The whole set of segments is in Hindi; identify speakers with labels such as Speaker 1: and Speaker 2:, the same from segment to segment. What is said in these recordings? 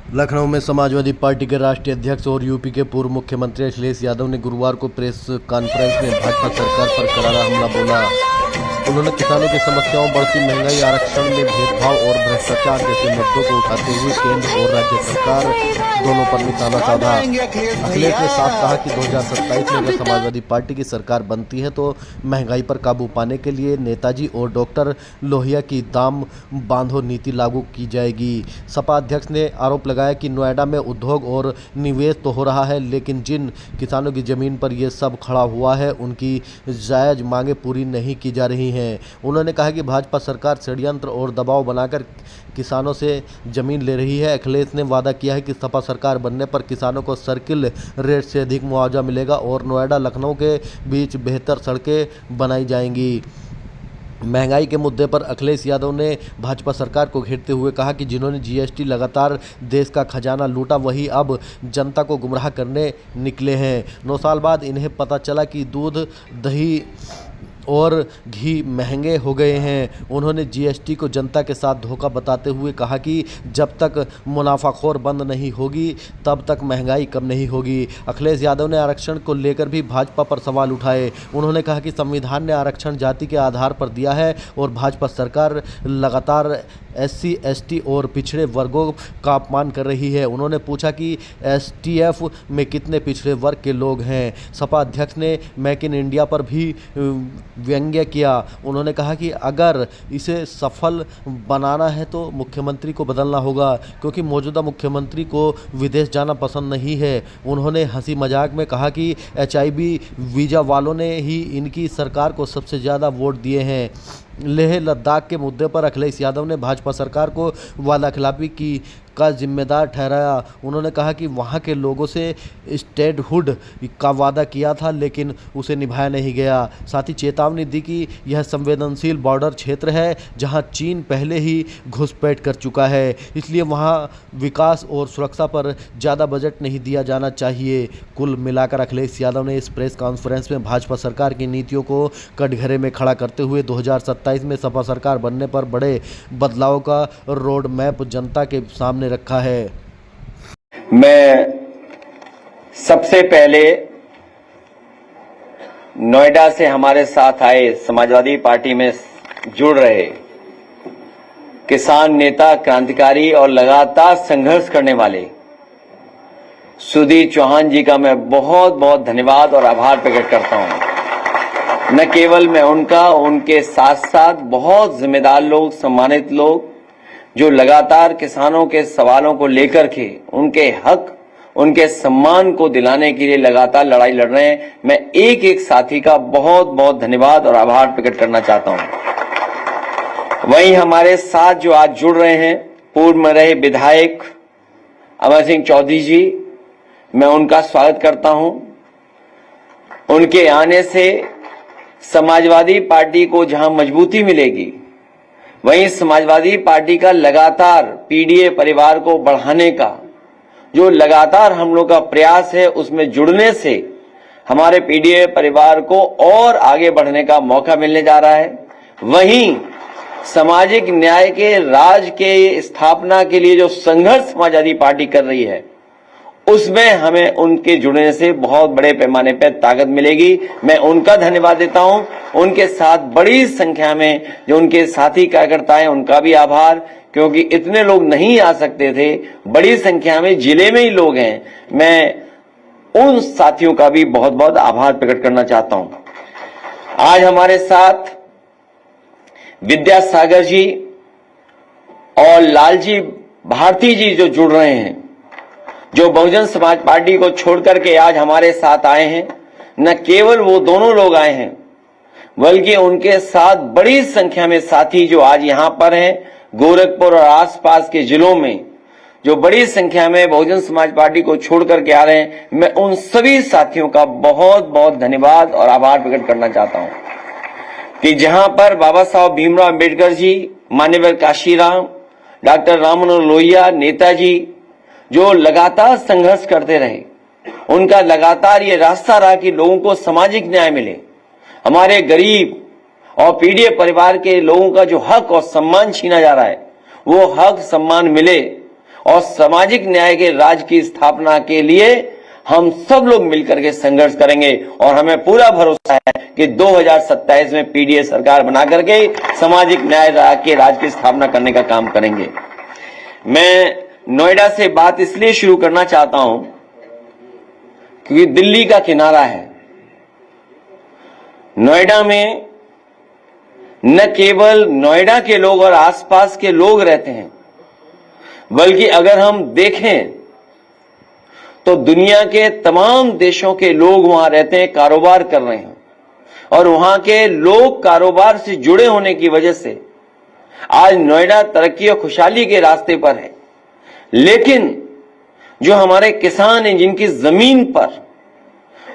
Speaker 1: लखनऊ में समाजवादी पार्टी के राष्ट्रीय अध्यक्ष और यूपी के पूर्व मुख्यमंत्री अखिलेश यादव ने गुरुवार को प्रेस कॉन्फ्रेंस में भाजपा सरकार पर करारा हमला बोला। उन्होंने किसानों की समस्याओं, बढ़ती महंगाई, आरक्षण में भेदभाव और भ्रष्टाचार जैसे मुद्दों को उठाते हुए केंद्र और राज्य सरकार दोनों पर निशाना साधा। अखिलेश ने साफ कहा कि 2027 में अगर समाजवादी पार्टी की सरकार बनती है तो महंगाई पर काबू पाने के लिए नेताजी और डॉक्टर लोहिया की दाम बांधो नीति लागू की जाएगी। सपा अध्यक्ष ने आरोप लगाया कि नोएडा में उद्योग और निवेश तो हो रहा है, लेकिन जिन किसानों की जमीन पर यह सब खड़ा हुआ है उनकी जायज मांगे पूरी नहीं की जा रही हैं। उन्होंने कहा कि भाजपा सरकार षड्यंत्र और दबाव बनाकर किसानों से जमीन ले रही है। अखिलेश ने वादा किया है कि सपा सरकार बनने पर किसानों को सर्किल रेट से अधिक मुआवजा मिलेगा और नोएडा लखनऊ के बीच बेहतर सड़कें बनाई जाएंगी। महंगाई के मुद्दे पर अखिलेश यादव ने भाजपा सरकार को घेरते हुए कहा कि जिन्होंने जीएसटी लगातार देश का खजाना लूटा, वही अब जनता को गुमराह करने निकले हैं। 9 साल बाद इन्हें पता चला कि दूध, दही और घी महंगे हो गए हैं। उन्होंने जीएसटी को जनता के साथ धोखा बताते हुए कहा कि जब तक मुनाफाखोर बंद नहीं होगी तब तक महंगाई कम नहीं होगी। अखिलेश यादव ने आरक्षण को लेकर भी भाजपा पर सवाल उठाए। उन्होंने कहा कि संविधान ने आरक्षण जाति के आधार पर दिया है और भाजपा सरकार लगातार SC, ST और पिछड़े वर्गों का अपमान कर रही है। उन्होंने पूछा कि STF में कितने पिछड़े वर्ग के लोग हैं। सपा अध्यक्ष ने मेक इन इंडिया पर भी व्यंग्य किया। उन्होंने कहा कि अगर इसे सफल बनाना है तो मुख्यमंत्री को बदलना होगा, क्योंकि मौजूदा मुख्यमंत्री को विदेश जाना पसंद नहीं है। उन्होंने हंसी मजाक में कहा कि HIV वीज़ा वालों ने ही इनकी सरकार को सबसे ज़्यादा वोट दिए हैं। लेह लद्दाख के मुद्दे पर अखिलेश यादव ने भाजपा सरकार को वादाखिलाफी की का जिम्मेदार ठहराया। उन्होंने कहा कि वहां के लोगों से स्टेटहुड का वादा किया था, लेकिन उसे निभाया नहीं गया। साथ ही चेतावनी दी कि यह संवेदनशील बॉर्डर क्षेत्र है जहां चीन पहले ही घुसपैठ कर चुका है, इसलिए वहां विकास और सुरक्षा पर ज़्यादा बजट नहीं दिया जाना चाहिए। कुल मिलाकर अखिलेश यादव ने इस प्रेस कॉन्फ्रेंस में भाजपा सरकार की नीतियों को कटघरे में खड़ा करते हुए 2027 में सपा सरकार बनने पर बड़े बदलाव का रोड मैप जनता के सामने रखा है।
Speaker 2: मैं सबसे पहले नोएडा से हमारे साथ आए समाजवादी पार्टी में जुड़ रहे किसान नेता, क्रांतिकारी और लगातार संघर्ष करने वाले सुधीर चौहान जी का मैं बहुत बहुत धन्यवाद और आभार प्रकट करता हूं। न केवल मैं उनका, उनके साथ साथ बहुत जिम्मेदार लोग, सम्मानित लोग जो लगातार किसानों के सवालों को लेकर के उनके हक, उनके सम्मान को दिलाने के लिए लगातार लड़ाई लड़ रहे हैं। मैं एक एक साथी का बहुत बहुत धन्यवाद और आभार प्रकट करना चाहता हूं। वहीं हमारे साथ जो आज जुड़ रहे हैं पूर्व में रहे विधायक अमर सिंह चौधरी जी, मैं उनका स्वागत करता हूं। उनके आने से समाजवादी पार्टी को जहां मजबूती मिलेगी, वहीं समाजवादी पार्टी का लगातार पीडीए परिवार को बढ़ाने का जो लगातार हम लोग का प्रयास है, उसमें जुड़ने से हमारे पीडीए परिवार को और आगे बढ़ने का मौका मिलने जा रहा है। वहीं सामाजिक न्याय के राज के स्थापना के लिए जो संघर्ष समाजवादी पार्टी कर रही है, उसमें हमें उनके जुड़ने से बहुत बड़े पैमाने पर ताकत मिलेगी। मैं उनका धन्यवाद देता हूं। उनके साथ बड़ी संख्या में जो उनके साथी कार्यकर्ता हैं, उनका भी आभार, क्योंकि इतने लोग नहीं आ सकते थे, बड़ी संख्या में जिले में ही लोग हैं। मैं उन साथियों का भी बहुत बहुत आभार प्रकट करना चाहता हूं। आज हमारे साथ विद्यासागर जी और लालजी भारती जी जो जुड़ रहे हैं, जो बहुजन समाज पार्टी को छोड़ करके आज हमारे साथ आए हैं। न केवल वो दोनों लोग आए हैं, बल्कि उनके साथ बड़ी संख्या में साथी जो आज यहां पर हैं, गोरखपुर और आसपास के जिलों में जो बड़ी संख्या में बहुजन समाज पार्टी को छोड़ करके आ रहे हैं। मैं उन सभी साथियों का बहुत बहुत धन्यवाद और आभार प्रकट करना चाहता हूं कि जहां पर बाबा साहब भीमराव अम्बेडकर जी, मान्यवर काशीराम, डॉक्टर राम मनोहर लोहिया, नेताजी जो लगातार संघर्ष करते रहे, उनका लगातार ये रास्ता रहा कि लोगों को सामाजिक न्याय मिले, हमारे गरीब और पीड़ित परिवार के लोगों का जो हक और सम्मान छीना जा रहा है, वो हक सम्मान मिले। और सामाजिक न्याय के राज की स्थापना के लिए हम सब लोग मिलकर के संघर्ष करेंगे और हमें पूरा भरोसा है कि 2027 में पीडीए सरकार बना करके सामाजिक न्याय के राज की स्थापना करने का काम करेंगे। मैं नोएडा से बात इसलिए शुरू करना चाहता हूं क्योंकि दिल्ली का किनारा है। नोएडा में न केवल नोएडा के लोग और आसपास के लोग रहते हैं, बल्कि अगर हम देखें तो दुनिया के तमाम देशों के लोग वहां रहते हैं, कारोबार कर रहे हैं, और वहां के लोग कारोबार से जुड़े होने की वजह से आज नोएडा तरक्की और खुशहाली के रास्ते पर है। लेकिन जो हमारे किसान हैं, जिनकी जमीन पर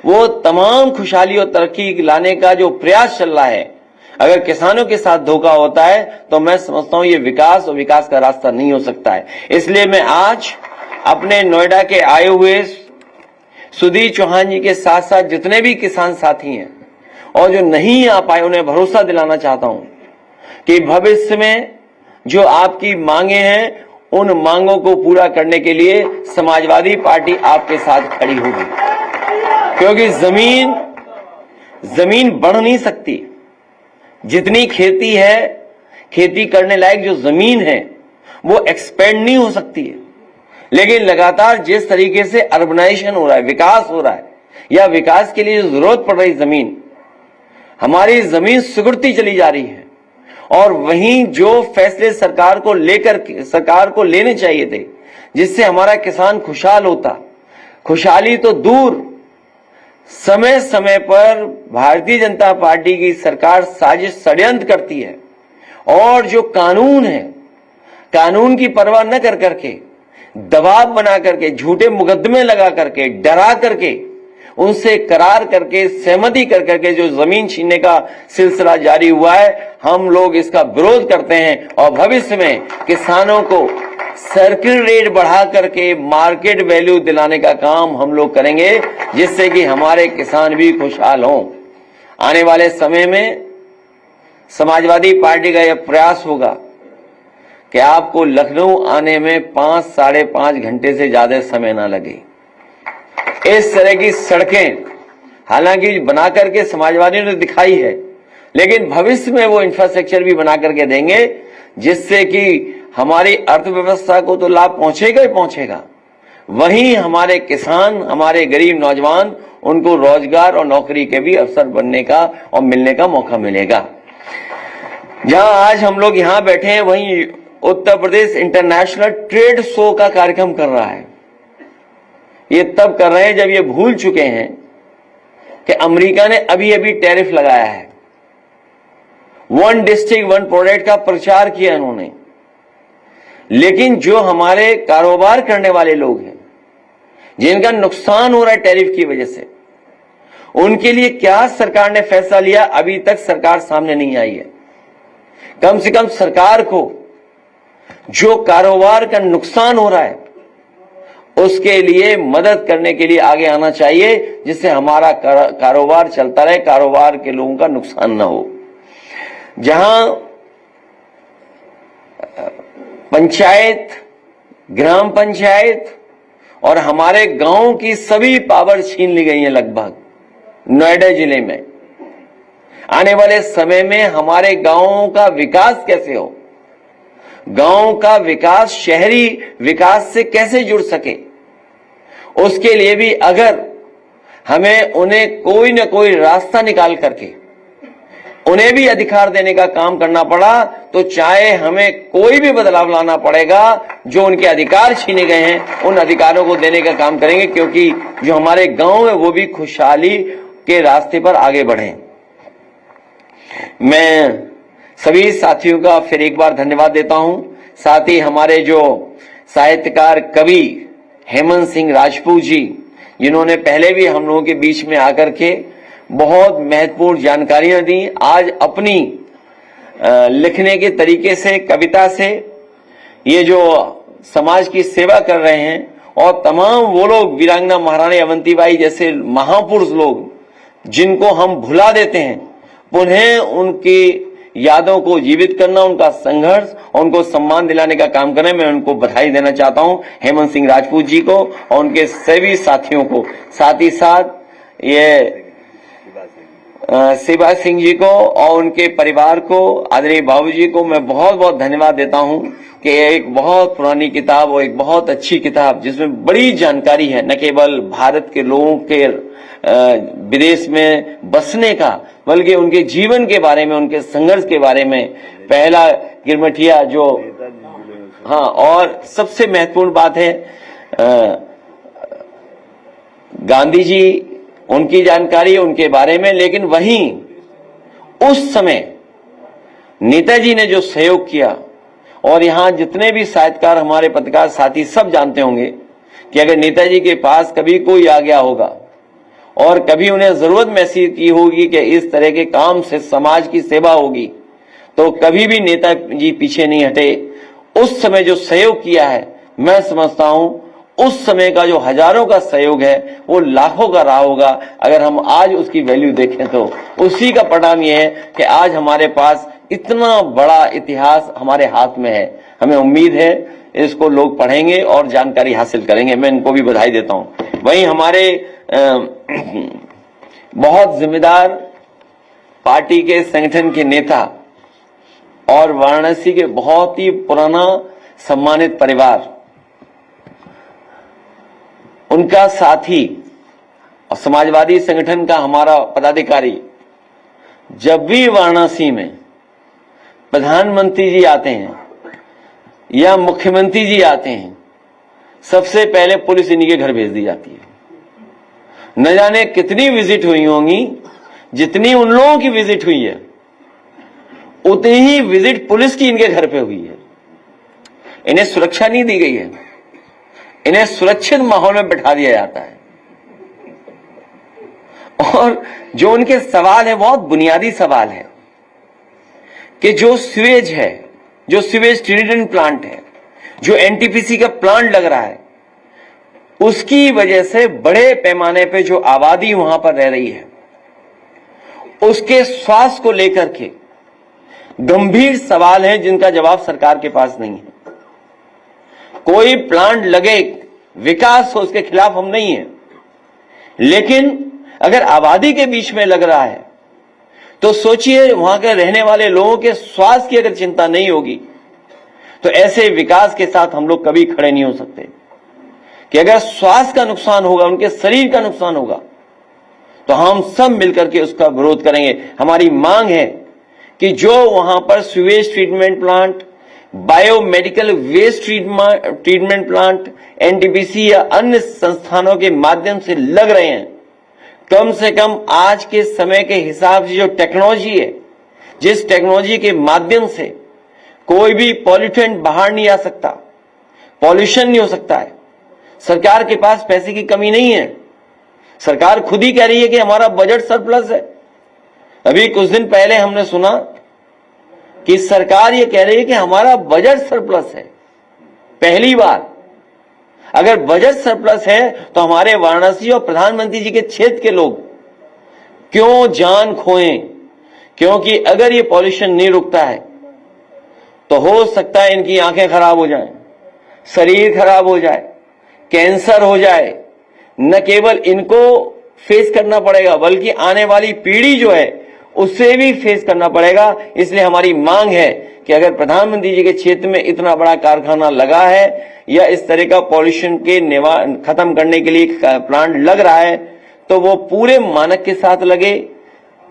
Speaker 2: वो तमाम खुशहाली और तरक्की लाने का जो प्रयास चल रहा है, अगर किसानों के साथ धोखा होता है तो मैं समझता हूं ये विकास और विकास का रास्ता नहीं हो सकता है। इसलिए मैं आज अपने नोएडा के आए हुए सुधीर चौहान जी के साथ साथ जितने भी किसान साथी हैं और जो नहीं आ पाए, उन्हें भरोसा दिलाना चाहता हूं कि भविष्य में जो आपकी मांगे हैं, उन मांगों को पूरा करने के लिए समाजवादी पार्टी आपके साथ खड़ी होगी। क्योंकि जमीन बढ़ नहीं सकती। जितनी खेती है, खेती करने लायक जो जमीन है, वो एक्सपेंड नहीं हो सकती है। लेकिन लगातार जिस तरीके से अर्बनाइजेशन हो रहा है, विकास हो रहा है, या विकास के लिए जो जरूरत पड़ रही जमीन, हमारी जमीन सिकुड़ती चली जा रही है। और वहीं जो फैसले सरकार को लेने चाहिए थे, जिससे हमारा किसान खुशहाल होता, खुशहाली तो दूर, समय समय पर भारतीय जनता पार्टी की सरकार साजिश षड्यंत्र करती है और जो कानून है, कानून की परवाह न कर करके, दबाव बना करके, झूठे मुकदमे लगा करके, डरा करके, उनसे करार करके, सहमति कर करके जो जमीन छीनने का सिलसिला जारी हुआ है, हम लोग इसका विरोध करते हैं। और भविष्य में किसानों को सर्किल रेट बढ़ा करके मार्केट वैल्यू दिलाने का काम हम लोग करेंगे, जिससे कि हमारे किसान भी खुशहाल हों। आने वाले समय में समाजवादी पार्टी का यह प्रयास होगा कि आपको लखनऊ आने में 5 साढ़े 5 घंटे से ज्यादा समय ना लगे। इस तरह की सड़कें हालांकि बना करके समाजवादियों ने दिखाई है, लेकिन भविष्य में वो इंफ्रास्ट्रक्चर भी बना करके देंगे, जिससे कि हमारी अर्थव्यवस्था को तो लाभ पहुंचेगा ही पहुंचेगा, वहीं हमारे किसान, हमारे गरीब नौजवान, उनको रोजगार और नौकरी के भी अवसर बनने का और मिलने का मौका मिलेगा। जहां आज हम लोग यहां बैठे हैं, वहीं Uttar Pradesh international trade show का कार्यक्रम कर रहा है। ये तब कर रहे हैं जब ये भूल चुके हैं कि अमेरिका ने अभी अभी टैरिफ लगाया है। 1 डिस्ट्रिक्ट 1 प्रोडक्ट का प्रचार किया उन्होंने। लेकिन जो हमारे कारोबार करने वाले लोग हैं, जिनका नुकसान हो रहा है टैरिफ की वजह से, उनके लिए क्या सरकार ने फैसला लिया, अभी तक सरकार सामने नहीं आई है। कम से कम सरकार को जो कारोबार का नुकसान हो रहा है, उसके लिए मदद करने के लिए आगे आना चाहिए, जिससे हमारा कारोबार चलता रहे, कारोबार के लोगों का नुकसान ना हो। जहां पंचायत, ग्राम पंचायत और हमारे गांव की सभी पावर छीन ली गई है लगभग नोएडा जिले में। आने वाले समय में हमारे गांवों का विकास कैसे हो, गांव का विकास शहरी विकास से कैसे जुड़ सके, उसके लिए भी अगर हमें उन्हें कोई न कोई रास्ता निकाल करके उन्हें भी अधिकार देने का काम करना पड़ा, तो चाहे हमें कोई भी बदलाव लाना पड़ेगा, जो उनके अधिकार छीने गए हैं उन अधिकारों को देने का काम करेंगे, क्योंकि जो हमारे गांव है वो भी खुशहाली के रास्ते पर आगे बढ़े। मैं सभी साथियों का फिर एक बार धन्यवाद देता हूं। साथ ही हमारे जो साहित्यकार कवि हेमंत सिंह राजपूत जी, जिन्होंने पहले भी हम लोगों के बीच में आकर के बहुत महत्वपूर्ण जानकारियां दी, आज अपनी लिखने के तरीके से, कविता से ये जो समाज की सेवा कर रहे हैं, और तमाम वो लोग वीरांगना महारानी अवंतीबाई जैसे महापुरुष लोग जिनको हम भुला देते हैं, पुनः उनकी यादों को जीवित करना, उनका संघर्ष और उनको सम्मान दिलाने का काम करें। मैं उनको बधाई देना चाहता हूं, हेमंत सिंह राजपूत जी को और उनके सभी साथियों को, साथ ही साथ ये शिवराज सिंह जी को और उनके परिवार को, आदरणीय बाबूजी को मैं बहुत बहुत धन्यवाद देता हूं कि एक बहुत पुरानी किताब और एक बहुत अच्छी किताब जिसमें बड़ी जानकारी है, न केवल भारत के लोगों के विदेश में बसने का, बल्कि उनके जीवन के बारे में, उनके संघर्ष के बारे में। पहला गिरमिटिया जो, हाँ, और सबसे महत्वपूर्ण बात है गांधी जी, उनकी जानकारी उनके बारे में। लेकिन वहीं उस समय नेताजी ने जो सहयोग किया, और यहां जितने भी साहित्यकार, हमारे पत्रकार साथी सब जानते होंगे कि अगर नेताजी के पास कभी कोई आ गया होगा और कभी उन्हें जरूरत महसूस की होगी कि इस तरह के काम से समाज की सेवा होगी, तो कभी भी नेताजी पीछे नहीं हटे। उस समय जो सहयोग किया है, मैं समझता हूं उस समय का जो हजारों का सहयोग है वो लाखों का रहा होगा। अगर हम आज उसकी वैल्यू देखें तो उसी का परिणाम यह है कि आज हमारे पास इतना बड़ा इतिहास हमारे हाथ में है। हमें उम्मीद है इसको लोग पढ़ेंगे और जानकारी हासिल करेंगे। मैं इनको भी बधाई देता हूं। वहीं हमारे बहुत जिम्मेदार पार्टी के संगठन के नेता और वाराणसी के बहुत ही पुराना सम्मानित परिवार, उनका साथी और समाजवादी संगठन का हमारा पदाधिकारी, जब भी वाराणसी में प्रधानमंत्री जी आते हैं या मुख्यमंत्री जी आते हैं, सबसे पहले पुलिस इन्हीं के घर भेज दी जाती है। न जाने कितनी विजिट हुई होंगी, जितनी उन लोगों की विजिट हुई है उतनी ही विजिट पुलिस की इनके घर पे हुई है। इन्हें सुरक्षा नहीं दी गई है, इन्हें सुरक्षित माहौल में बैठा दिया जाता है। और जो उनके सवाल है बहुत बुनियादी सवाल है कि जो सीवेज है, जो सीवेज ट्रीटमेंट प्लांट है, जो एनटीपीसी का प्लांट लग रहा है, उसकी वजह से बड़े पैमाने पे जो आबादी वहां पर रह रही है, उसके स्वास्थ्य को लेकर के गंभीर सवाल हैं जिनका जवाब सरकार के पास नहीं है। कोई प्लांट लगे, विकास हो, उसके खिलाफ हम नहीं हैं, लेकिन अगर आबादी के बीच में लग रहा है तो सोचिए वहां के रहने वाले लोगों के स्वास्थ्य की अगर चिंता नहीं होगी तो ऐसे विकास के साथ हम लोग कभी खड़े नहीं हो सकते। कि अगर स्वास्थ्य का नुकसान होगा, उनके शरीर का नुकसान होगा, तो हम सब मिलकर के उसका विरोध करेंगे। हमारी मांग है कि जो वहां पर sewage treatment plant, biomedical waste treatment plant, NTPC या अन्य संस्थानों के माध्यम से लग रहे हैं, कम से कम आज के समय के हिसाब से जो टेक्नोलॉजी है, जिस टेक्नोलॉजी के माध्यम से कोई भी पॉल्यूटेंट बाहर नहीं आ सकता, पॉल्यूशन नहीं हो सकता है। सरकार के पास पैसे की कमी नहीं है। सरकार खुद ही कह रही है कि हमारा बजट सरप्लस है। अभी कुछ दिन पहले हमने सुना कि सरकार ये कह रही है कि हमारा बजट सरप्लस है। पहली बार। अगर बजट सरप्लस है तो हमारे वाराणसी और प्रधानमंत्री जी के क्षेत्र के लोग क्यों जान खोएं? क्योंकि अगर ये पॉल्यूशन नहीं रुकता है तो हो सकता है इनकी आंखें खराब हो जाएं, शरीर खराब हो जाए, कैंसर हो जाए। न केवल इनको फेस करना पड़ेगा बल्कि आने वाली पीढ़ी जो है उससे भी फेस करना पड़ेगा। इसलिए हमारी मांग है कि अगर प्रधानमंत्री जी के क्षेत्र में इतना बड़ा कारखाना लगा है या इस तरह का पॉल्यूशन के खत्म करने के लिए प्लांट लग रहा है तो वो पूरे मानक के साथ लगे,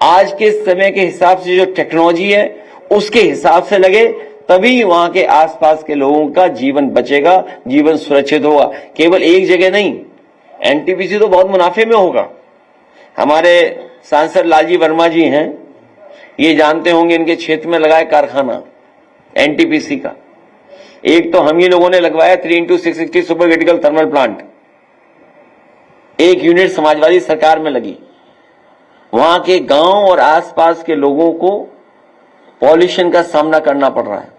Speaker 2: आज के समय के हिसाब से जो टेक्नोलॉजी है उसके हिसाब से लगे, तभी वहां के आसपास के लोगों का जीवन बचेगा, जीवन सुरक्षित होगा। केवल एक जगह नहीं, एनटीपीसी तो बहुत मुनाफे में होगा। हमारे सांसद लालजी वर्मा जी हैं, ये जानते होंगे, इनके क्षेत्र में लगाया कारखाना एनटीपीसी का। एक तो हम ही लोगों ने लगवाया 3x660 super critical thermal plant, एक यूनिट समाजवादी सरकार में लगी। वहां के गांव और आसपास के लोगों को पॉल्यूशन का सामना करना पड़ रहा है।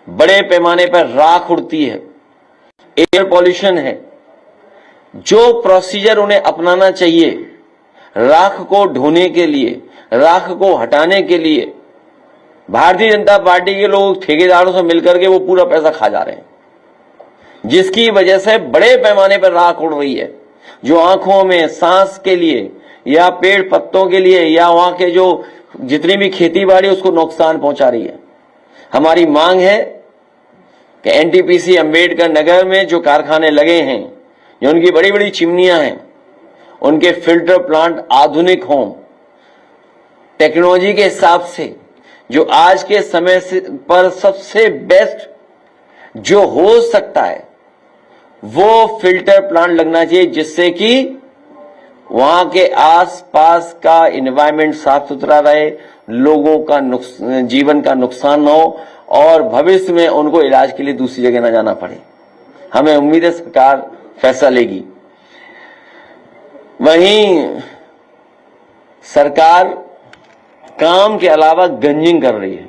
Speaker 2: बड़े पैमाने पर राख उड़ती है, एयर पॉल्यूशन है। जो प्रोसीजर उन्हें अपनाना चाहिए राख को ढोने के लिए, राख को हटाने के लिए, भारतीय जनता पार्टी के लोग ठेकेदारों से मिलकर के वो पूरा पैसा खा जा रहे हैं, जिसकी वजह से बड़े पैमाने पर राख उड़ रही है, जो आंखों में, सांस के लिए या पेड़ पत्तों के लिए या वहां के जो जितनी भी खेती बाड़ी उसको नुकसान पहुंचा रही है। हमारी मांग है कि एनटीपीसी अंबेडकर नगर में जो कारखाने लगे हैं, जो उनकी बड़ी बड़ी चिमनियां हैं, उनके फिल्टर प्लांट आधुनिक हों, टेक्नोलॉजी के हिसाब से जो आज के समय पर सबसे बेस्ट जो हो सकता है वो फिल्टर प्लांट लगना चाहिए, जिससे कि वहां के आसपास का एनवायरनमेंट साफ सुथरा रहे, लोगों का जीवन का नुकसान न हो और भविष्य में उनको इलाज के लिए दूसरी जगह न जाना पड़े। हमें उम्मीद है सरकार फैसला लेगी। वहीं सरकार काम के अलावा गंजिंग कर रही है।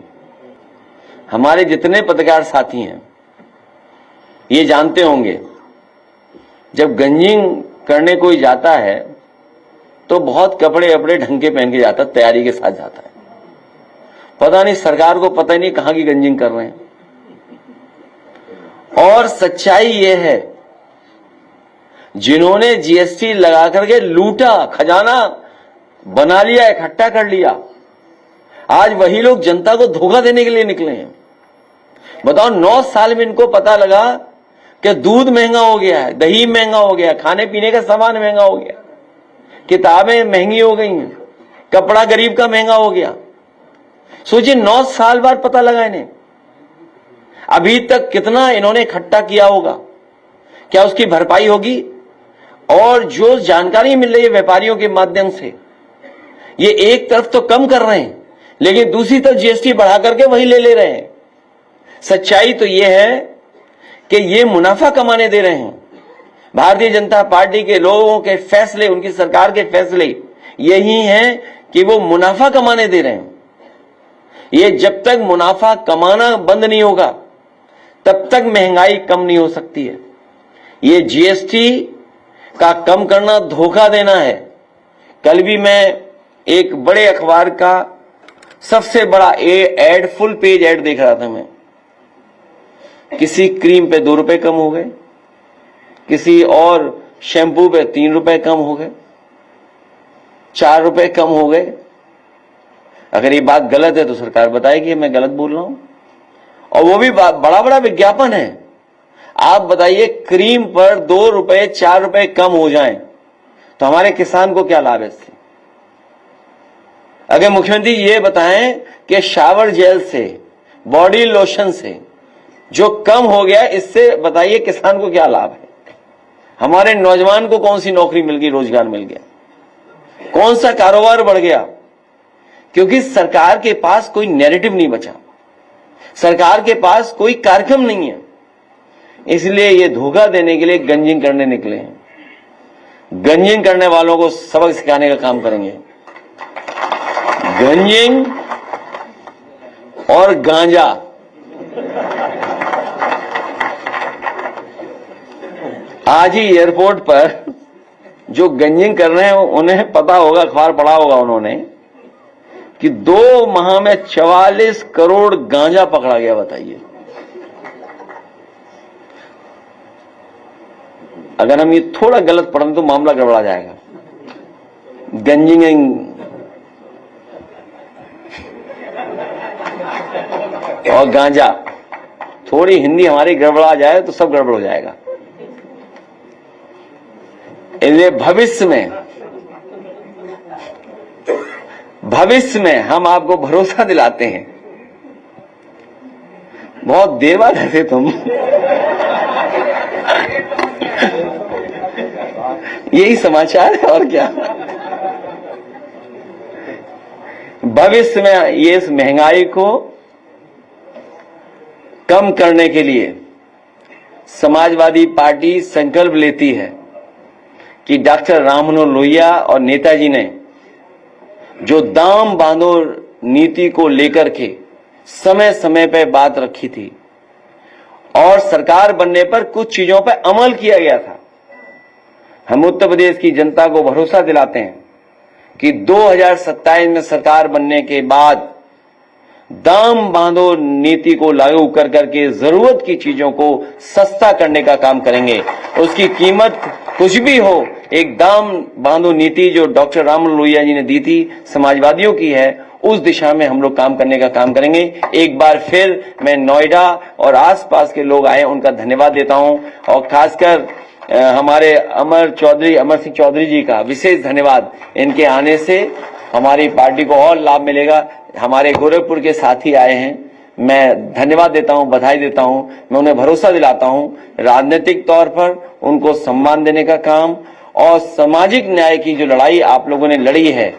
Speaker 2: हमारे जितने पत्रकार साथी हैं ये जानते होंगे, जब गंजिंग करने कोई जाता है तो बहुत कपड़े अपड़े ढंग के पहन के जाता है, तैयारी के साथ जाता है। पता नहीं सरकार को पता ही नहीं कहां की गंजिंग कर रहे हैं। और सच्चाई यह है, जिन्होंने जीएसटी लगा करके लूटा, खजाना बना लिया, इकट्ठा कर लिया, आज वही लोग जनता को धोखा देने के लिए निकले हैं। बताओ, 9 साल में इनको पता लगा कि दूध महंगा हो गया है, दही महंगा हो गया, खाने पीने का सामान महंगा हो गया, किताबें महंगी हो गई हैं, कपड़ा गरीब का महंगा हो गया। सोचिए, 9 साल बाद पता लगा इन्हें। अभी तक कितना इन्होंने इकट्ठा किया होगा, क्या उसकी भरपाई होगी? और जो जानकारी मिल रही है व्यापारियों के माध्यम से, ये एक तरफ तो कम कर रहे हैं लेकिन दूसरी तरफ जीएसटी बढ़ा करके वही ले रहे हैं। सच्चाई तो ये है कि ये मुनाफा कमाने दे रहे हैं। भारतीय जनता पार्टी के लोगों के फैसले, उनकी सरकार के फैसले यही हैं कि वो मुनाफा कमाने दे रहे हैं। ये जब तक मुनाफा कमाना बंद नहीं होगा तब तक महंगाई कम नहीं हो सकती है। ये जीएसटी का कम करना धोखा देना है। कल भी मैं एक बड़े अखबार का सबसे बड़ा एड, फुल पेज एड देख रहा था। मैं किसी क्रीम पे 2 रुपए कम हो गए, किसी और शैम्पू पे 3 रुपए कम हो गए, 4 रुपए कम हो गए। अगर ये बात गलत है तो सरकार बताएगी मैं गलत बोल रहा हूं। और वो भी बड़ा बड़ा विज्ञापन है। आप बताइए, क्रीम पर 2 रुपए 4 रुपए कम हो जाएं तो हमारे किसान को क्या लाभ है इससे? अगर मुख्यमंत्री ये बताएं कि शावर जेल से, बॉडी लोशन से जो कम हो गया, इससे बताइए किसान को क्या लाभ है? हमारे नौजवान को कौन सी नौकरी मिल गई, रोजगार मिल गया, कौन सा कारोबार बढ़ गया? क्योंकि सरकार के पास कोई नैरेटिव नहीं बचा, सरकार के पास कोई कार्यक्रम नहीं है। इसलिए ये धोखा देने के लिए गंजिंग करने निकले हैं। गंजिंग करने वालों को सबक सिखाने का काम करेंगे। गंजिंग और गांजा, आज ही एयरपोर्ट पर जो गंजिंग कर रहे हैं उन्हें पता होगा, अखबार पढ़ा होगा उन्होंने, कि 2 माह में 44 करोड़ गांजा पकड़ा गया। बताइए, अगर हम ये थोड़ा गलत पढ़ें तो मामला गड़बड़ा जाएगा। गंजिंग और गांजा, थोड़ी हिंदी हमारी गड़बड़ा जाए तो सब गड़बड़ हो जाएगा। इसलिए भविष्य में हम आपको भरोसा दिलाते हैं। बहुत देर बाद हंसे तुम। यही समाचार है और क्या। भविष्य में ये इस महंगाई को कम करने के लिए समाजवादी पार्टी संकल्प लेती है कि डॉक्टर राम मनोहर लोहिया और नेताजी ने जो दाम बांधो नीति को लेकर के समय समय पर बात रखी थी और सरकार बनने पर कुछ चीजों पर अमल किया गया था। हम उत्तर प्रदेश की जनता को भरोसा दिलाते हैं कि 2027 में सरकार बनने के बाद दाम बांधो नीति को लागू कर करके जरूरत की चीजों को सस्ता करने का काम करेंगे। उसकी कीमत कुछ भी हो, एक दाम बांधो नीति जो डॉक्टर राम लोहिया जी ने दी थी, समाजवादियों की है, उस दिशा में हम लोग काम करने का काम करेंगे। एक बार फिर मैं नोएडा और आसपास के लोग आए उनका धन्यवाद देता हूं और खासकर हमारे अमर सिंह चौधरी जी का विशेष धन्यवाद। इनके आने से हमारी पार्टी को और लाभ मिलेगा। हमारे गोरखपुर के साथी आए हैं, मैं धन्यवाद देता हूं, बधाई देता हूं। मैं उन्हें भरोसा दिलाता हूं राजनीतिक तौर पर उनको सम्मान देने का काम और सामाजिक न्याय की जो लड़ाई आप लोगों ने लड़ी है,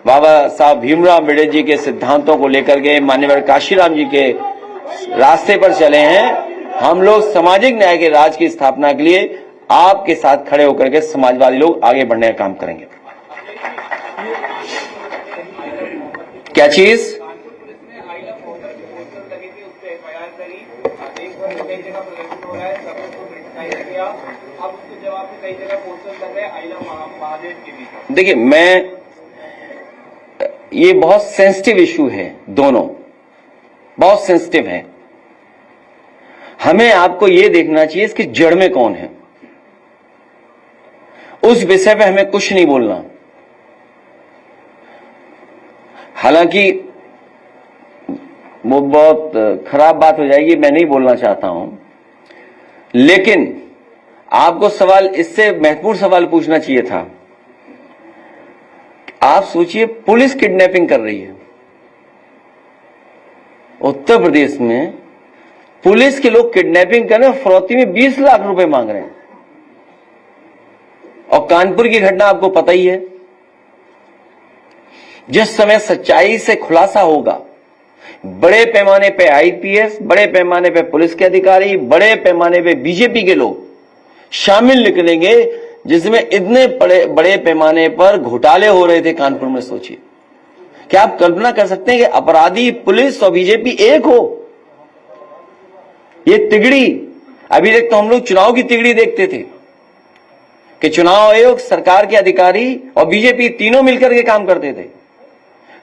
Speaker 2: बाबा साहब भीमराव अम्बेडकर जी के सिद्धांतों को लेकर के माननीय काशीराम जी के रास्ते पर चले हैं। हम लोग सामाजिक न्याय के राज की स्थापना के लिए आपके साथ खड़े होकर के समाजवादी लोग आगे बढ़ने का काम करेंगे। क्या चीज? देखिए, मैं ये बहुत सेंसिटिव इशू है, दोनों बहुत सेंसिटिव है। हमें आपको ये देखना चाहिए इसकी जड़ में कौन है, उस विषय पे हमें कुछ नहीं बोलना। हालांकि वो बहुत खराब बात हो जाएगी, मैं नहीं बोलना चाहता हूं, लेकिन आपको सवाल, इससे महत्वपूर्ण सवाल पूछना चाहिए था। आप सोचिए, पुलिस किडनैपिंग कर रही है उत्तर प्रदेश में, पुलिस के लोग किडनैपिंग कर रहे हैं, फरौती में 20 लाख रुपए मांग रहे हैं। और कानपुर की घटना आपको पता ही है, जिस समय सच्चाई से खुलासा होगा, बड़े पैमाने पे आईपीएस, बड़े पैमाने पे पुलिस के अधिकारी, बड़े पैमाने पे बीजेपी के लोग शामिल निकलेंगे, जिसमें इतने बड़े पैमाने पर घोटाले हो रहे थे कानपुर में। सोचिए, क्या आप कल्पना कर सकते हैं कि अपराधी पुलिस और बीजेपी एक हो? ये तिगड़ी, अभी तक तो हम लोग चुनाव की तिगड़ी देखते थे कि चुनाव आयोग, सरकार के अधिकारी और बीजेपी तीनों मिलकर के काम करते थे।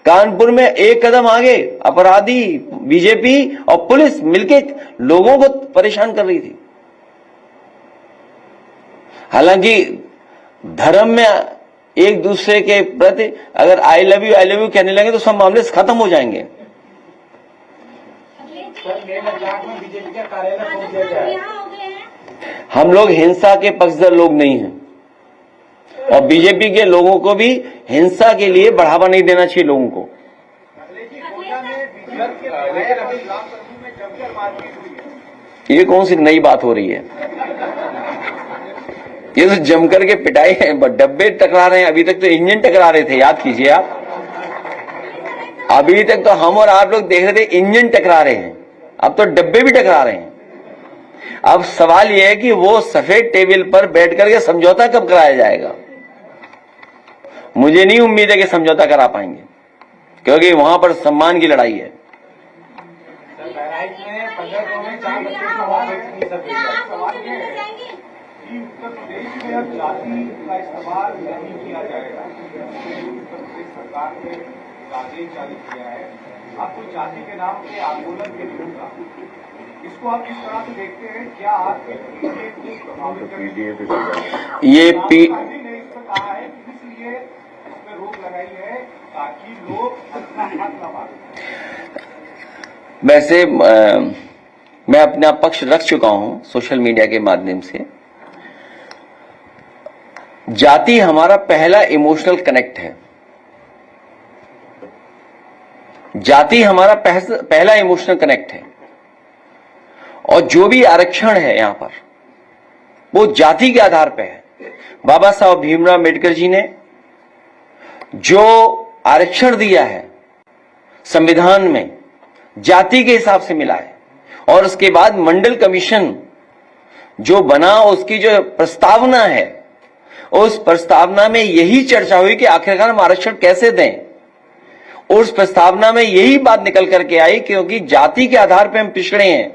Speaker 2: कानपुर में एक कदम आगे अपराधी, बीजेपी और पुलिस मिलकर लोगों को परेशान कर रही थी। हालांकि धर्म में एक दूसरे के प्रति अगर आई लव यू कहने लगे तो सब मामले खत्म हो जाएंगे। हम लोग हिंसा के पक्षधर लोग नहीं हैं और बीजेपी के लोगों को भी हिंसा के लिए बढ़ावा नहीं देना चाहिए लोगों को। ये कौन सी नई बात हो रही है? ये तो जमकर के पिटाई है, डब्बे टकरा रहे हैं। अभी तक तो इंजन टकरा रहे थे, याद कीजिए आप। अभी तक तो हम और आप लोग देख रहे थे इंजन टकरा रहे हैं, अब तो डब्बे भी टकरा रहे हैं। अब सवाल यह है कि वो सफेद टेबल पर बैठ करके समझौता कब कराया जाएगा। मुझे नहीं उम्मीद है कि समझौता करा पाएंगे, क्योंकि वहां पर सम्मान की लड़ाई है।
Speaker 3: उत्तर प्रदेश में अब जाति का इस्तेमाल नहीं किया जाएगा। उत्तर प्रदेश सरकार ने आदेश जारी किया है, आपको जाति के नाम के आंदोलन के विरुद्ध का, इसको आप किस तरह से देखते हैं? क्या आपके पीडीए को प्रभावित करेगी?
Speaker 2: ये
Speaker 3: ने इस पर कहा है कि इसलिए इसमें रोक लगाई है ताकि लोग अपना हक न मांगे।
Speaker 2: वैसे मैं अपना पक्ष रख चुका हूं सोशल मीडिया के माध्यम से। जाति हमारा पहला इमोशनल कनेक्ट है। जाति हमारा पहला इमोशनल कनेक्ट है और जो भी आरक्षण है यहां पर वो जाति के आधार पर है। बाबा साहब भीमराव अम्बेडकर जी ने जो आरक्षण दिया है संविधान में, जाति के हिसाब से मिला है। और उसके बाद मंडल कमीशन जो बना, उसकी जो प्रस्तावना है, उस प्रस्तावना में यही चर्चा हुई कि आखिरकार हम आरक्षण कैसे दें। उस प्रस्तावना में यही बात निकल करके आई, क्योंकि जाति के आधार पर हम पिछड़े हैं,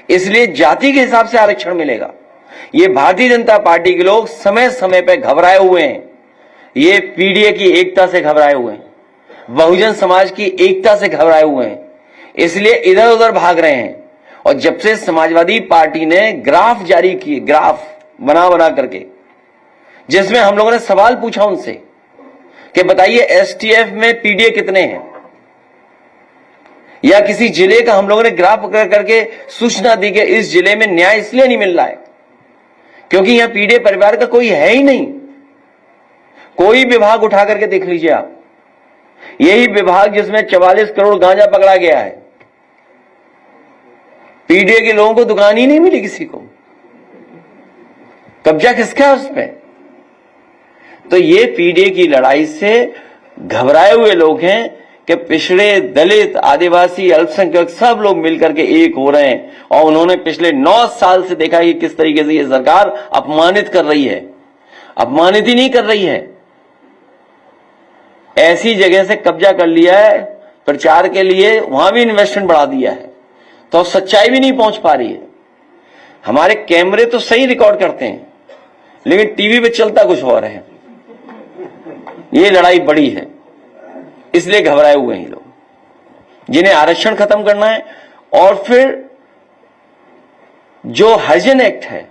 Speaker 2: इसलिए जाति के हिसाब से आरक्षण मिलेगा। ये भारतीय जनता पार्टी के लोग समय समय पर घबराए हुए हैं, ये पीडीए की एकता से घबराए हुए हैं। बहुजन समाज की एकता से घबराए हुए हैं, इसलिए इधर उधर भाग रहे हैं। और जब से समाजवादी पार्टी ने ग्राफ जारी किए, ग्राफ बना करके, जिसमें हम लोगों ने सवाल पूछा उनसे कि बताइए एसटीएफ में पीडीए कितने हैं, या किसी जिले का हम लोगों ने ग्राफ करके सूचना दी कि इस जिले में न्याय इसलिए नहीं मिल रहा है क्योंकि यहां पीडीए परिवार का कोई है ही नहीं। कोई विभाग उठा करके देख लीजिए आप, यही विभाग जिसमें 44 करोड़ गांजा पकड़ा गया है, पीडीए के लोगों को दुकान ही नहीं मिली, किसी को कब्जा किसका है उसमें। तो ये पीडीए की लड़ाई से घबराए हुए लोग हैं कि पिछड़े, दलित, आदिवासी, अल्पसंख्यक सब लोग मिलकर के एक हो रहे हैं। और उन्होंने पिछले 9 साल से देखा कि किस तरीके से ये सरकार अपमानित कर रही है। अपमानित ही नहीं कर रही है, ऐसी जगह से कब्जा कर लिया है, प्रचार के लिए वहां भी इन्वेस्टमेंट बढ़ा दिया है, तो सच्चाई भी नहीं पहुंच पा रही है। हमारे कैमरे तो सही रिकॉर्ड करते हैं, लेकिन टीवी पे चलता कुछ और है। ये लड़ाई बड़ी है, इसलिए घबराए हुए हैं लोग, जिन्हें आरक्षण खत्म करना है। और फिर जो हरिजन एक्ट है,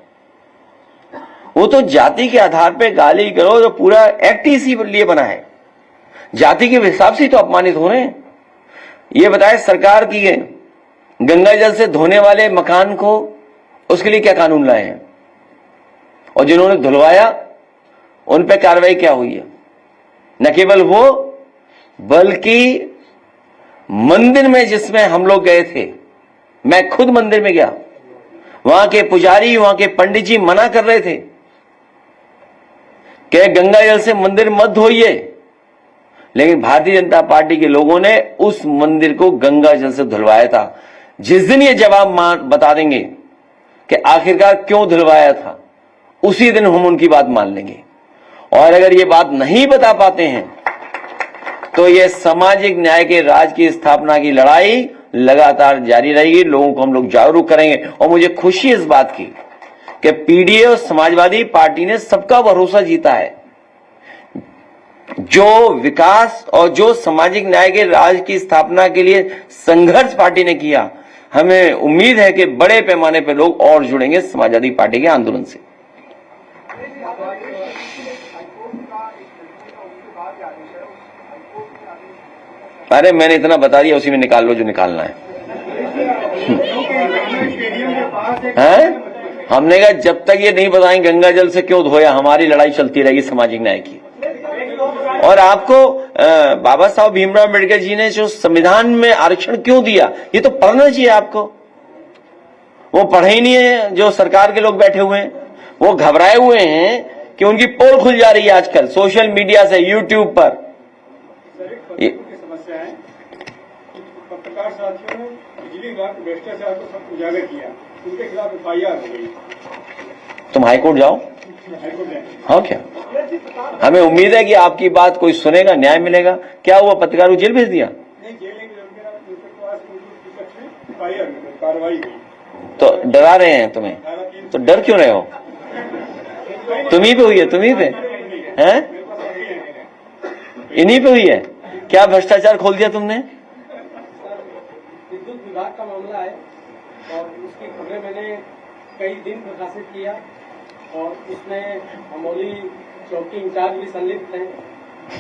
Speaker 2: वो तो जाति के आधार पे गाली करो, जो पूरा एक्ट ही इसी लिए बना है, जाति के हिसाब से तो अपमानित हो रहे हैं। ये बताए सरकार की है गंगा जल से धोने वाले मकान को, उसके लिए क्या कानून लाए हैं, और जिन्होंने धुलवाया उन पे कार्रवाई क्या हुई है। न केवल वो, बल्कि मंदिर में जिसमें हम लोग गए थे, मैं खुद मंदिर में गया, वहां के पुजारी, वहां के पंडित जी मना कर रहे थे कि गंगा जल से मंदिर मत धोइए, लेकिन भारतीय जनता पार्टी के लोगों ने उस मंदिर को गंगा जल से धुलवाया था। जिस दिन ये जवाब बता देंगे कि आखिरकार क्यों धुलवाया था, उसी दिन हम उनकी बात मान लेंगे। और अगर ये बात नहीं बता पाते हैं तो ये सामाजिक न्याय के राज की स्थापना की लड़ाई लगातार जारी रहेगी। लोगों को हम लोग जागरूक करेंगे। और मुझे खुशी इस बात की कि पीडीए और समाजवादी पार्टी ने सबका भरोसा जीता है। जो विकास और जो सामाजिक न्याय के राज की स्थापना के लिए संघर्ष पार्टी ने किया, हमें उम्मीद है कि बड़े पैमाने पर लोग और जुड़ेंगे समाजवादी पार्टी के आंदोलन से। अरे मैंने इतना बता दिया, उसी में निकाल लो जो निकालना है। हमने कहा जब तक ये नहीं बताएंगे गंगा जल से क्यों धोया, हमारी लड़ाई चलती रहेगी सामाजिक न्याय की। और आपको बाबा साहब भीमराव अम्बेडकर जी ने जो संविधान में आरक्षण क्यों दिया, ये तो पढ़ना चाहिए आपको। वो पढ़े ही नहीं है, जो सरकार के लोग बैठे हुए हैं वो घबराए हुए हैं कि उनकी पोल खुल जा रही है आजकल सोशल मीडिया से, यूट्यूब पर।
Speaker 4: पत्रकार साथियों ने बिजली विभाग के भ्रष्टाचार को सब उजागर किया, उनके खिलाफ एफआईआर हो गई।
Speaker 2: तुम हाईकोर्ट जाओ। हाँ, क्या हमें उम्मीद है कि आपकी बात कोई सुनेगा, न्याय मिलेगा। क्या हुआ, पत्रकार को जेल भेज दिया?
Speaker 4: नहीं, जेल नहीं, कार्रवाई हुई।
Speaker 2: तो डरा रहे हैं तुम्हें, तो डर क्यों रहे हो? तुम्ही पे हुई है, तुम्ही पे हैं, इन्हीं पे हुई है। क्या भ्रष्टाचार खोल दिया तुमने?
Speaker 5: विद्युत विभाग का मामला है और उसकी खबरें मैंने कई दिन प्रकाशित किया और उसमें अमोली चौकी इंचार्ज भी संलिप्त हैं।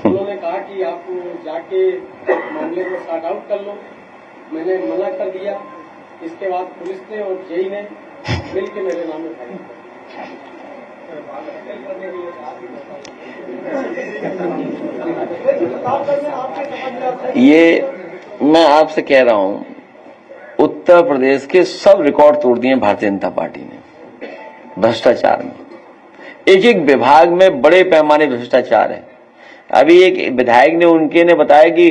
Speaker 5: उन्होंने कहा कि आप जाके मामले को सॉर्ट आउट कर लो, मैंने मना कर दिया। इसके बाद पुलिस ने और जेई ने मिलकर मेरे नाम में फाइल
Speaker 2: ये मैं आपसे कह रहा हूं, उत्तर प्रदेश के सब रिकॉर्ड तोड़ दिए भारतीय जनता पार्टी ने भ्रष्टाचार में। एक एक विभाग में बड़े पैमाने भ्रष्टाचार है। अभी एक विधायक ने उनके ने बताया कि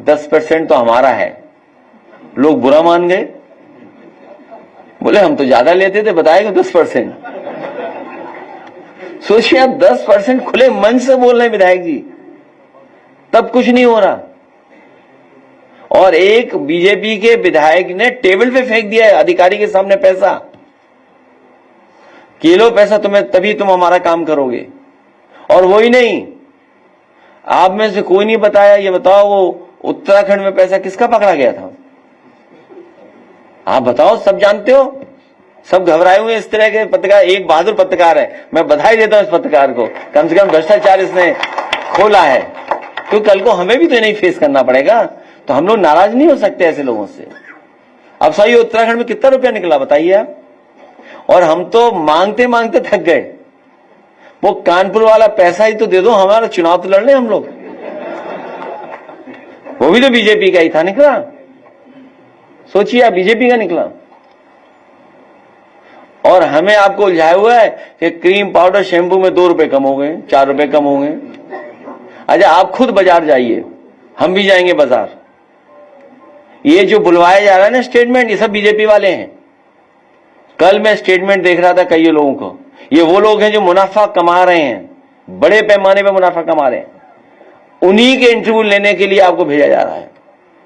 Speaker 2: 10% तो हमारा है। लोग बुरा मान गए, बोले हम तो ज्यादा लेते थे, बताएगा 10%। सोचिए आप, 10% खुले मन से बोल रहे हैं विधायक जी, तब कुछ नहीं हो रहा। और एक बीजेपी के विधायक ने टेबल पे फेंक दिया है अधिकारी के सामने पैसा कि लो पैसा तुम्हें, तभी तुम हमारा काम करोगे। और वो ही नहीं, आप में से कोई नहीं बताया, ये बताओ वो उत्तराखंड में पैसा किसका पकड़ा गया था? आप बताओ, सब जानते हो, सब घबराए हुए इस तरह के पत्रकार। एक बहादुर पत्रकार है, मैं बधाई देता हूं इस पत्रकार को, कम से कम भ्रष्टाचार इसने खोला है, क्योंकि कल को हमें भी तो नहीं फेस करना पड़ेगा, तो हम लोग नाराज नहीं हो सकते ऐसे लोगों से। अब सही उत्तराखंड में कितना रुपया निकला बताइए आप, और हम तो मांगते मांगते थक गए। वो कानपुर वाला पैसा ही तो दे दो, हमारा चुनाव तो लड़ने हम लोग, वो भी तो बीजेपी का ही था निकला। सोचिए आप, बीजेपी का निकला, और हमें आपको उलझाया हुआ है कि क्रीम पाउडर शैम्पू में 2 रुपए कम हो गए, 4 रुपए कम हो गए। अच्छा, आप खुद बाजार जाइए, हम भी जाएंगे बाजार। ये जो बुलवाया जा रहा है ना स्टेटमेंट, ये सब बीजेपी वाले हैं। कल मैं स्टेटमेंट देख रहा था कई लोगों को, ये वो लोग हैं जो मुनाफा कमा रहे हैं, बड़े पैमाने पर मुनाफा कमा रहे हैं, उन्हीं के इंटरव्यू लेने के लिए आपको भेजा जा रहा है।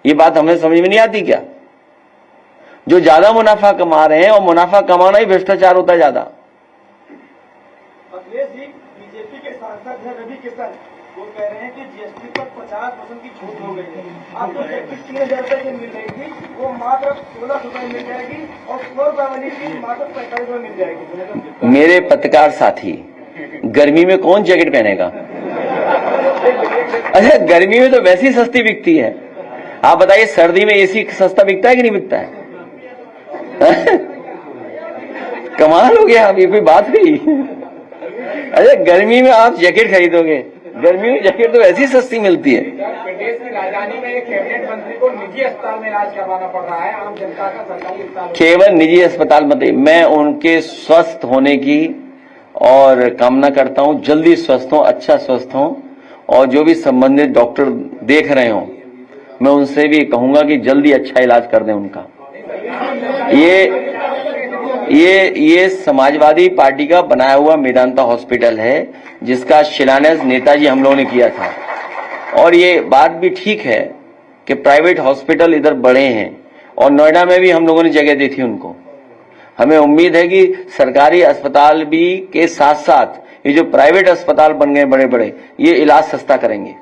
Speaker 2: ये बात हमें समझ में नहीं आती क्या? जो ज्यादा मुनाफा कमा रहे हैं, और मुनाफा कमाना ही भ्रष्टाचार होता है ज्यादा।
Speaker 3: अखिलेश जी, बीजेपी के सांसद हैं रवि किशन, वो कह रहे हैं कि जीएसटी पर 50% की छूट हो गई है। आपको 3,000 रुपए की मिल रही थी, वो मात्र 16 रुपए मिल जाएगी, और 100 रुपए वाली चीज मात्र 45 रुपए मिल जाएगी।
Speaker 2: मेरे पत्रकार साथी, गर्मी में कौन जैकेट पहनेगा? अच्छा, गर्मी में तो वैसी सस्ती बिकती है, आप बताइए सर्दी में एसी सस्ता बिकता है कि नहीं बिकता है? कमाल हो गया, आप ये कोई बात नहीं। अच्छा, गर्मी में आप जैकेट खरीदोगे, गर्मी में जैकेट तो ऐसी सस्ती मिलती है।
Speaker 5: प्रदेश की राजधानी में एक कैबिनेट मंत्री को निजी अस्पताल में इलाज करवाना पड़ रहा है, आम जनता का सरकारी अस्पताल।
Speaker 2: केवल निजी अस्पताल मत, मैं उनके स्वस्थ होने की और कामना करता हूं, जल्दी स्वस्थ हों, अच्छा स्वस्थ हों, और जो भी संबंधित डॉक्टर देख रहे हो, मैं उनसे भी कहूंगा कि जल्दी अच्छा इलाज कर दें उनका। ये समाजवादी पार्टी का बनाया हुआ मेदांता हॉस्पिटल है, जिसका शिलान्यास नेताजी हम लोगों ने किया था। और ये बात भी ठीक है कि प्राइवेट हॉस्पिटल इधर बड़े हैं, और नोएडा में भी हम लोगों ने जगह दी थी उनको। हमें उम्मीद है कि सरकारी अस्पताल भी के साथ साथ ये जो प्राइवेट अस्पताल बन गए बड़े बड़े, ये इलाज सस्ता करेंगे।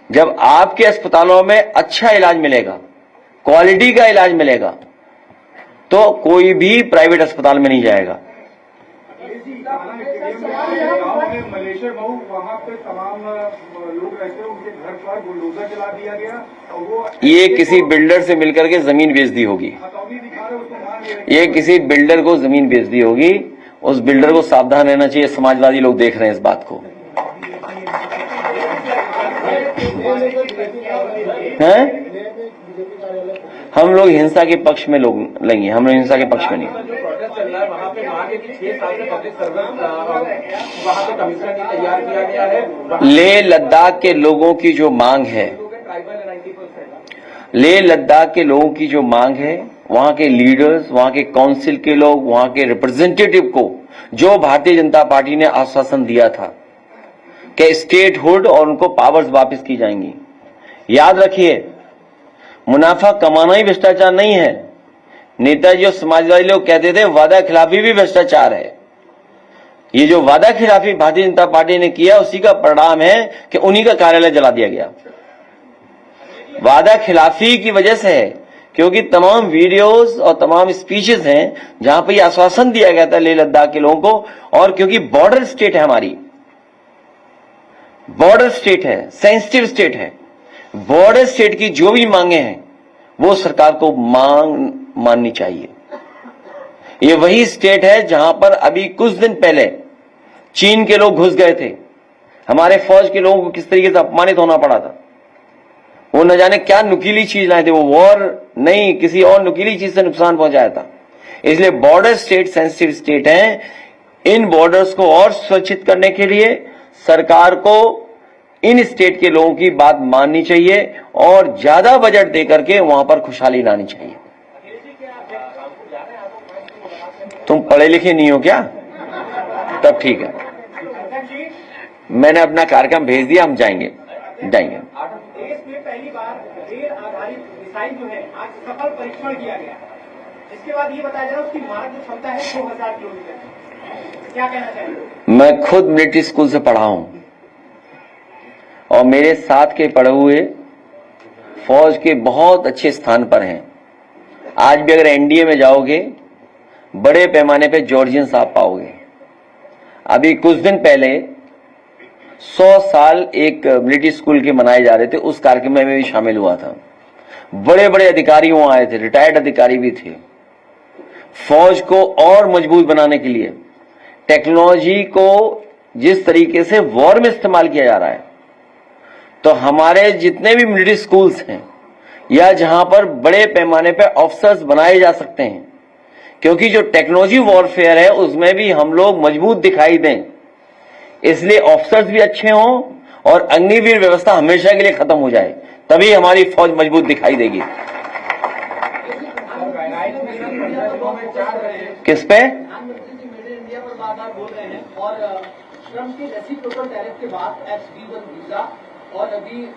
Speaker 2: जब आपके अस्पतालों में अच्छा इलाज मिलेगा, क्वालिटी का इलाज मिलेगा, तो कोई भी प्राइवेट अस्पताल में नहीं जाएगा।
Speaker 4: मलेशिया बहु वहाँ पे तमाम लोग रहते हैं, उनके घर पर बुलडोजर चला दिया गया, और वो
Speaker 2: ये किसी बिल्डर से मिलकर के जमीन बेच दी होगी, ये किसी बिल्डर को जमीन बेच दी होगी। उस बिल्डर को सावधान रहना चाहिए, समाजवादी लोग देख रहे हैं इस बात को। हैं? हम लोग हिंसा के पक्ष में लोग लेंगे, हम लोग हिंसा के पक्ष में नहीं। लेह लद्दाख के लोगों की जो मांग है, लेह लद्दाख के लोगों की जो मांग है, वहां के लीडर्स, वहां के काउंसिल के लोग, वहां के रिप्रेजेंटेटिव को जो भारतीय जनता पार्टी ने आश्वासन दिया था कि स्टेटहुड और उनको पावर्स वापस की जाएंगी। याद रखिए, मुनाफा कमाना ही भ्रष्टाचार नहीं है। नेताजी और समाजवादी लोग कहते थे वादा खिलाफी भी भ्रष्टाचार है। ये जो वादा खिलाफी भारतीय जनता पार्टी ने किया, उसी का परिणाम है कि उन्हीं का कार्यालय जला दिया गया। वादा खिलाफी की वजह से है, क्योंकि तमाम वीडियोस और तमाम स्पीचेस हैं जहां पर यह आश्वासन दिया गया था लेह लद्दाख के लोगों को, और क्योंकि बॉर्डर स्टेट है, हमारी बॉर्डर स्टेट है, सेंसिटिव स्टेट है, बॉर्डर स्टेट की जो भी मांगे हैं वो सरकार को माननी चाहिए। ये वही स्टेट है जहां पर अभी कुछ दिन पहले चीन के लोग घुस गए थे, हमारे फौज के लोगों को किस तरीके से अपमानित होना पड़ा था। वो न जाने क्या नुकीली चीज लाए थे, वो वॉर नहीं, किसी और नुकीली चीज से नुकसान पहुंचाया था। इसलिए बॉर्डर स्टेट सेंसिटिव स्टेट है। इन बॉर्डर्स को और सुरक्षित करने के लिए सरकार को इन स्टेट के लोगों की बात माननी चाहिए और ज्यादा बजट देकर के वहां पर खुशहाली लानी चाहिए। तुम पढ़े लिखे नहीं हो क्या? तब ठीक है, मैंने अपना कार्यक्रम भेज दिया, हम जाएंगे।
Speaker 5: देश में पहली बार रेल आधारित मिसाइल जो है आज सफल परीक्षण किया गया। इसके बाद ये बताया जा रहा है उसकी मारक जो क्षमता है 2000 किलोमीटर। क्या कहना चाहिए?
Speaker 2: मैं खुद मिलिट्री स्कूल से पढ़ा हूं और मेरे साथ के पढ़े हुए फौज के बहुत अच्छे स्थान पर हैं। आज भी अगर एनडीए में जाओगे बड़े पैमाने पे जॉर्जियंस आप पाओगे। अभी कुछ दिन पहले 100 साल एक मिलिट्री स्कूल के मनाए जा रहे थे, उस कार्यक्रम में भी शामिल हुआ था। बड़े बड़े अधिकारी वहां आए थे, रिटायर्ड अधिकारी भी थे। फौज को और मजबूत बनाने के लिए टेक्नोलॉजी को जिस तरीके से वॉर में इस्तेमाल किया जा रहा है, तो हमारे जितने भी मिलिट्री स्कूल्स हैं या जहां पर बड़े पैमाने पर ऑफिसर्स बनाए जा सकते हैं, क्योंकि जो टेक्नोलॉजी वॉरफेयर है उसमें भी हम लोग मजबूत दिखाई दें, इसलिए ऑफिसर्स भी अच्छे हों और अग्निवीर व्यवस्था हमेशा के लिए खत्म हो जाए, तभी हमारी फौज मजबूत दिखाई देगी। किस पे?
Speaker 5: प्रधानमंत्री जी मेड इन इंडिया पर बार-बार बोल रहे हैं और ट्रंप के रेसिप्रोकल टैरिफ के बाद H-1B वीजा और अभी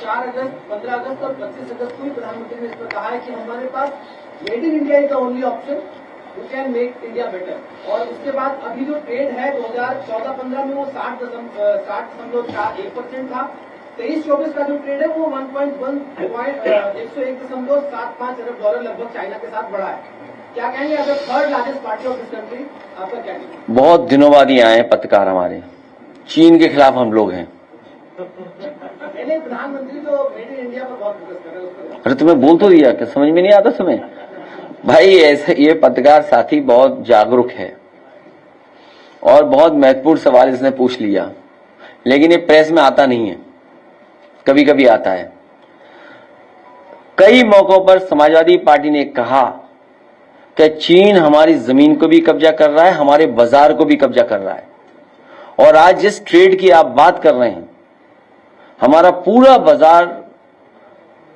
Speaker 5: 4 अगस्त, 15 अगस्त और 25 अगस्त को ही प्रधानमंत्री ने इस पर कहा है कि हमारे पास made in India is the only option who can make India better। और उसके बाद अभी जो ट्रेड है 2014-15 में वो 60.41% था। 23-24 का जो ट्रेड है वो 101.75 अरब लगभग चाइना के साथ बढ़ा है। क्या कहेंगे अगर third largest party of this country, आपका क्या कहेंगे?
Speaker 2: बहुत दिनों बाद ही आए हैं पत्रकार हमारे, चीन के खिलाफ हम लोग हैं।
Speaker 5: प्रधानमंत्री तो मेड इन इंडिया पर बहुत फोकस कर रहे हैं।
Speaker 2: अरे तुम्हें बोल तो दिया कि समझ में नहीं आता तुम्हें? भाई ऐसे ये पत्रकार साथी बहुत जागरूक है और बहुत महत्वपूर्ण सवाल इसने पूछ लिया, लेकिन ये प्रेस में आता नहीं है, कभी कभी आता है। कई मौकों पर समाजवादी पार्टी ने कहा कि चीन हमारी जमीन को भी कब्जा कर रहा है, हमारे बाजार को भी कब्जा कर रहा है। और आज जिस ट्रेड की आप बात कर रहे हैं, हमारा पूरा बाजार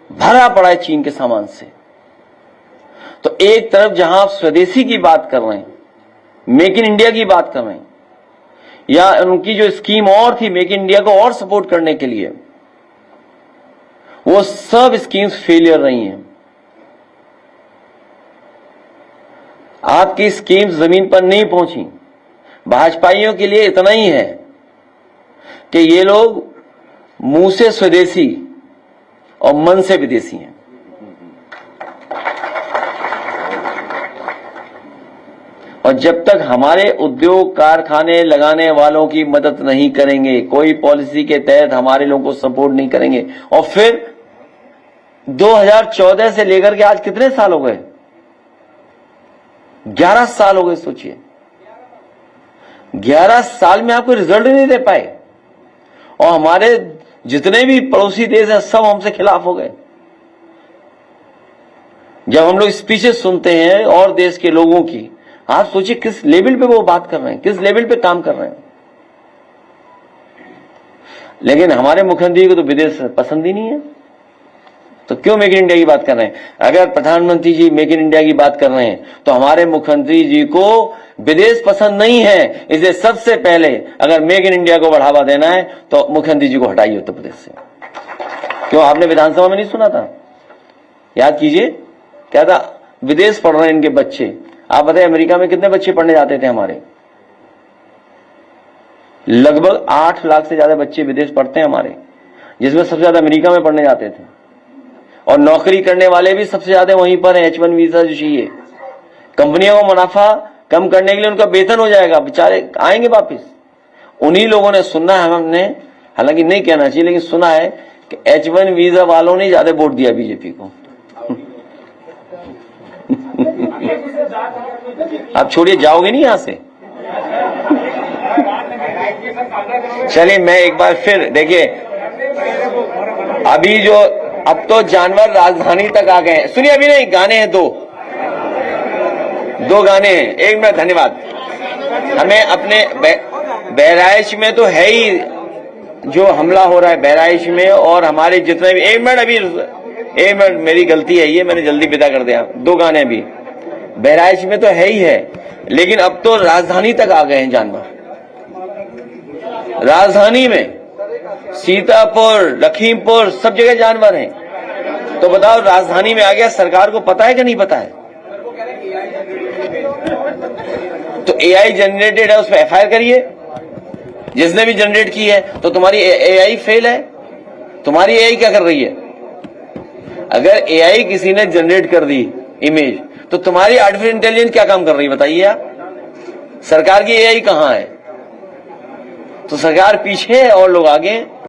Speaker 2: भरा पड़ा है चीन के सामान से। तो एक तरफ जहां आप स्वदेशी की बात कर रहे हैं, मेक इन इंडिया की बात कर रहे हैं, या उनकी जो स्कीम और थी मेक इन इंडिया को और सपोर्ट करने के लिए, वो सब स्कीम्स फेलियर रही हैं। आपकी स्कीम्स जमीन पर नहीं पहुंची। भाजपाइयों के लिए इतना ही है कि ये लोग मुंह से स्वदेशी और मन से विदेशी हैं। और जब तक हमारे उद्योग कारखाने लगाने वालों की मदद नहीं करेंगे, कोई पॉलिसी के तहत हमारे लोगों को सपोर्ट नहीं करेंगे, और फिर 2014 से लेकर के आज कितने साल हो गए? 11 साल हो गए। सोचिए 11 साल में आपको रिजल्ट नहीं दे पाए, और हमारे जितने भी पड़ोसी देश हैं सब हमसे खिलाफ हो गए। जब हम लोग स्पीचेस सुनते हैं और देश के लोगों की, आप सोचिए किस लेवल पे वो बात कर रहे हैं, किस लेवल पे काम कर रहे हैं। लेकिन हमारे मुख्यमंत्री को तो विदेश पसंद ही नहीं है, तो क्यों मेक इन इंडिया की बात कर रहे हैं? अगर प्रधानमंत्री जी मेक इन इंडिया की बात कर रहे हैं तो हमारे मुख्यमंत्री जी को विदेश पसंद नहीं है। इसलिए सबसे पहले अगर मेक इन इंडिया को बढ़ावा देना है तो मुख्यमंत्री जी को हटाइए उत्तर प्रदेश से। क्यों, आपने विधानसभा में नहीं सुना था? याद कीजिए, क्या था? विदेश पढ़ रहे हैं इनके बच्चे। आप बताइए अमेरिका में कितने बच्चे पढ़ने जाते थे हमारे? लगभग 8 लाख से ज्यादा बच्चे विदेश पढ़ते हैं हमारे, जिसमें सबसे ज्यादा अमेरिका में पढ़ने जाते थे। और नौकरी करने वाले भी सबसे ज्यादा वहीं पर है। H-1 वीजा जो चाहिए, कंपनियों को मुनाफा कम करने के लिए उनका वेतन हो जाएगा, बेचारे आएंगे वापिस। उन्हीं लोगों ने सुना है, हमने हालांकि नहीं कहना चाहिए लेकिन सुना है कि H-1 वीजा वालों ने ज्यादा वोट दिया बीजेपी को। आप छोड़िए, जाओगे नहीं यहां से। चलिए मैं एक बार फिर देखिए, अभी जो अब तो जानवर राजधानी तक आ गए हैं। सुनिए, अभी नहीं, गाने हैं दो गाने हैं। एक मिनट, धन्यवाद। हमें अपने बहराइच में तो है ही जो हमला हो रहा है बहराइच में, और हमारे जितने भी, एक मिनट मेरी गलती है, ये मैंने जल्दी विदा कर दिया। 2 गाने भी बहराइच में तो है ही है, लेकिन अब तो राजधानी तक आ गए हैं जानवर। राजधानी में सीतापुर, लखीमपुर, सब जगह जानवर हैं। तो बताओ, राजधानी में आ गया, सरकार को पता है कि नहीं पता है? तो AI जनरेटेड है, उस पर FIR करिए, जिसने भी जनरेट की है। तो तुम्हारी AI फेल है? तुम्हारी AI क्या कर रही है? अगर एआई किसी ने जनरेट कर दी इमेज, तो तुम्हारी आर्टिफिशियल इंटेलिजेंस क्या काम कर रही है बताइए आप? सरकार की एआई कहां है? तो सरकार पीछे है और लोग आगे हैं।